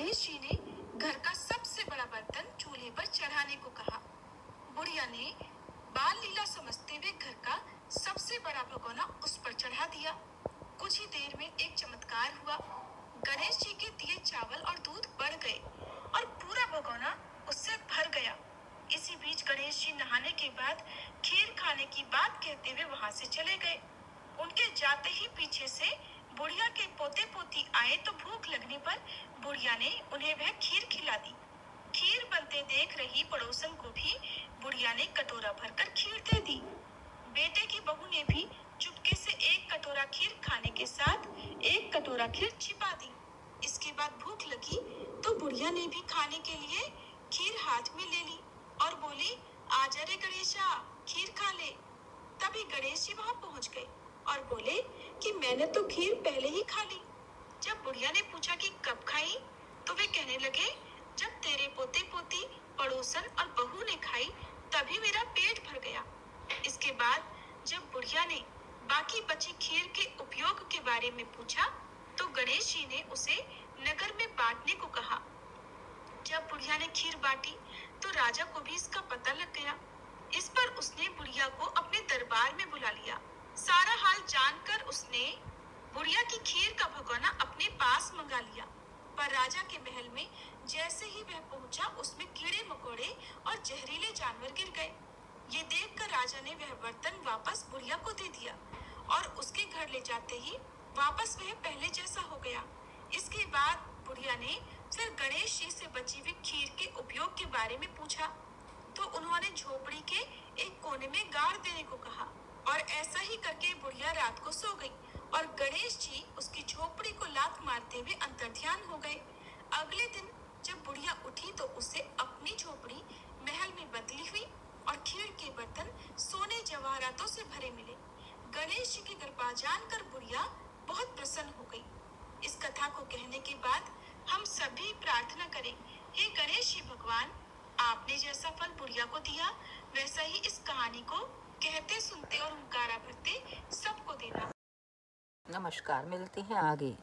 गणेश जी ने घर का सबसे बड़ा बर्तन चूल्हे पर चढ़ाने को कहा। बुढ़िया ने बाल लीला समझते हुए घर का सबसे बड़ा भगोना उस पर चढ़ा दिया। कुछ ही देर में एक चमत्कार हुआ। गणेश जी के दिए चावल और दूध बढ़ गए और पूरा भगोना उससे भर गया। इसी बीच गणेश जी नहाने के बाद खीर खाने की बात कहते हुए वहां से चले गए। उनके जाते ही पीछे से बुढ़िया के पोते पोती आए तो भूख लगने पर बुढ़िया ने उन्हें वह खीर खिला दी। खीर बनते देख रही पड़ोसन को भी बुढ़िया ने कटोरा भरकर खीर दे दी। बेटे की बहू ने भी चुपके से एक कटोरा खीर खाने के साथ एक कटोरा खीर छिपा दी। इसके बाद भूख लगी तो बुढ़िया ने भी खाने के लिए खीर हाथ में ले ली और बोली, आजा रे गणेशा, खीर खा ले। तभी गणेश जी वहां पहुंच गए और बोले कि मैंने तो खीर पहले ही खा ली। जब बुढ़िया ने पूछा कि कब खाई, तो वे कहने लगे, जब तेरे पोते पोती, पड़ोसन और बहू ने खाई तभी मेरा पेट भर गया। इसके बाद जब बुढ़िया ने बाकी बची खीर के उपयोग के बारे में पूछा तो गणेश जी ने उसे नगर में बांटने को कहा। जब बुढ़िया ने खीर बांटी तो राजा को भी इसका पता लग गया। इस पर उसने बुढ़िया को अपने दरबार में बुला लिया। सारा हाल जानकर उसने बुढ़िया की खीर का भगोना अपने पास मंगा लिया। पर राजा के महल में जैसे ही वह पहुंचा उसमें कीड़े मकोड़े और जहरीले जानवर गिर गए। ये देखकर राजा ने वह बर्तन वापस बुढ़िया को दे दिया और उसके घर ले जाते ही वापस वह पहले जैसा हो गया। इसके बाद बुढ़िया ने फिर गणेश जी से बची हुई खीर के उपयोग के बारे में पूछा तो उन्होंने झोपड़ी के एक कोने में गाड़ देने को कहा और ऐसा ही करके बुढ़िया रात को सो गई और गणेश जी उसकी झोपड़ी को लात मारते हुए अंतर्ध्यान हो गए। अगले दिन जब बुढ़िया उठी तो उसे अपनी झोपड़ी महल में बदली हुई और खीर के बर्तन सोने जवाहरातों से भरे मिले। गणेश जी की कृपा जानकर बुढ़िया बहुत प्रसन्न हो गई। इस कथा को कहने के बाद हम सभी प्रार्थना करें, हे गणेश जी भगवान, आपने जैसा फल बुढ़िया को दिया वैसा ही इस कहानी को कहते सुनते और हुंकारा भरते सबको देना। नमस्कार, मिलते हैं आगे।